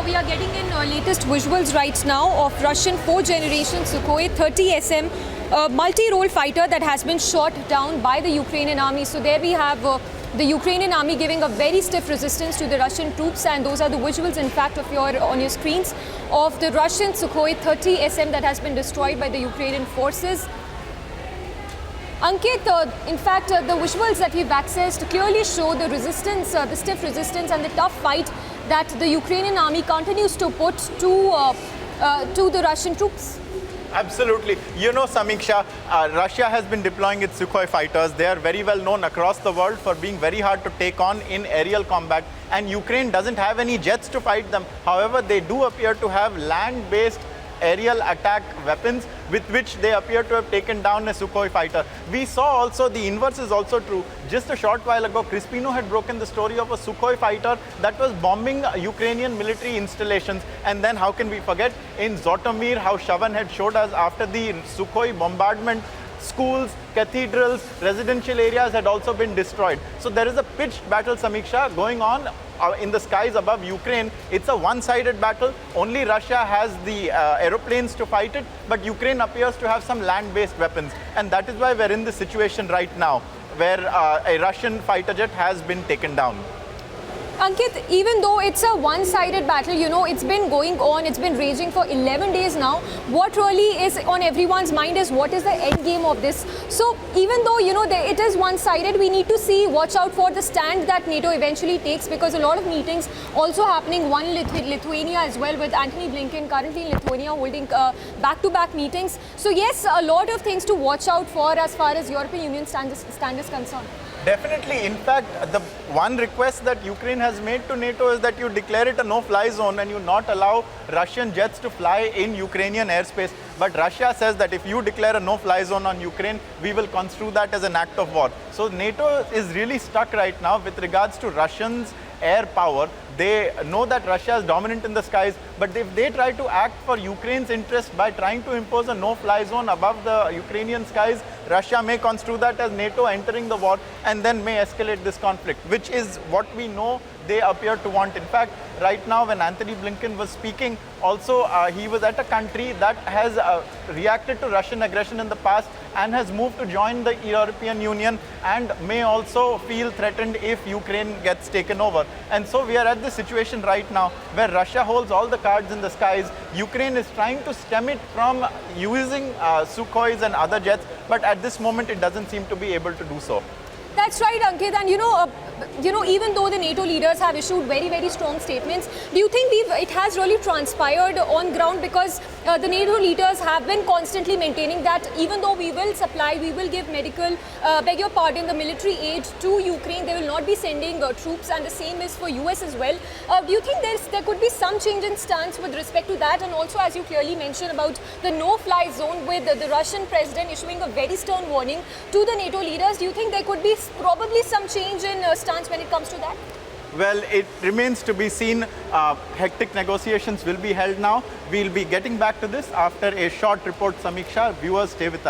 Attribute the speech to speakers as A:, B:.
A: we are getting in latest visuals right now of Russian 4th-generation Sukhoi-30 SM multi-role fighter that has been shot down by the Ukrainian army. So there we have the Ukrainian army giving a very stiff resistance to the Russian troops, and those are the visuals, in fact, on your screens of the Russian Sukhoi-30 SM that has been destroyed by the Ukrainian forces. Ankit, in fact, the visuals that we've accessed clearly show the resistance, the stiff resistance and the tough fight that the Ukrainian army continues to put to the Russian troops.
B: Absolutely. You know, Samiksha, Russia has been deploying its Sukhoi fighters. They are very well known across the world for being very hard to take on in aerial combat. And Ukraine doesn't have any jets to fight them. However, they do appear to have land-based aerial attack weapons with which they appear to have taken down a Sukhoi fighter. We saw also the inverse is also true. Just a short while ago, Crispino had broken the story of a Sukhoi fighter that was bombing Ukrainian military installations. And then how can we forget in Zhytomyr how Shavan had showed us after the Sukhoi bombardment, schools, cathedrals, residential areas had also been destroyed. So there is a pitched battle, Samiksha, going on in the skies above Ukraine. It's a one-sided battle. Only Russia has the aeroplanes to fight it, but Ukraine appears to have some land-based weapons. And that is why we're in this situation right now, where a Russian fighter jet has been taken down.
A: Ankit, even though it's a one-sided battle, you know, it's been going on, it's been raging for 11 days now. What really is on everyone's mind is what is the end game of this? So even though, you know, it is one-sided, we need to watch out for the stand that NATO eventually takes, because a lot of meetings also happening, one in Lithuania as well, with Antony Blinken currently in Lithuania holding back-to-back meetings. So yes, a lot of things to watch out for as far as European Union stand is concerned.
B: Definitely. In fact, the one request that Ukraine has made to NATO is that you declare it a no-fly zone and you not allow Russian jets to fly in Ukrainian airspace. But Russia says that if you declare a no-fly zone on Ukraine, we will construe that as an act of war. So NATO is really stuck right now with regards to Russians' air power. They know that Russia is dominant in the skies, but if they try to act for Ukraine's interest by trying to impose a no-fly zone above the Ukrainian skies, Russia may construe that as NATO entering the war and then may escalate this conflict, which is what we know they appear to want. In fact, right now when Antony Blinken was speaking, also he was at a country that has reacted to Russian aggression in the past and has moved to join the European Union and may also feel threatened if Ukraine gets taken over. And so we are at this situation right now where Russia holds all the cards in the skies. Ukraine is trying to stem it from using Sukhois and other jets, but at this moment it doesn't seem to be able to do so.
A: That's right, Ankit. And you know, even though the NATO leaders have issued very, very strong statements, do you think it has really transpired on ground? Because the NATO leaders have been constantly maintaining that even though we will give medical, the military aid to Ukraine, they will not be sending troops, and the same is for US as well. Do you think there could be some change in stance with respect to that? And also, as you clearly mentioned about the no-fly zone, with the Russian president issuing a very stern warning to the NATO leaders, do you think there could be probably some change in stance when it comes to that?
B: Well, it remains to be seen. Hectic negotiations will be held now. We'll be getting back to this after a short report, Samiksha. Viewers, stay with us.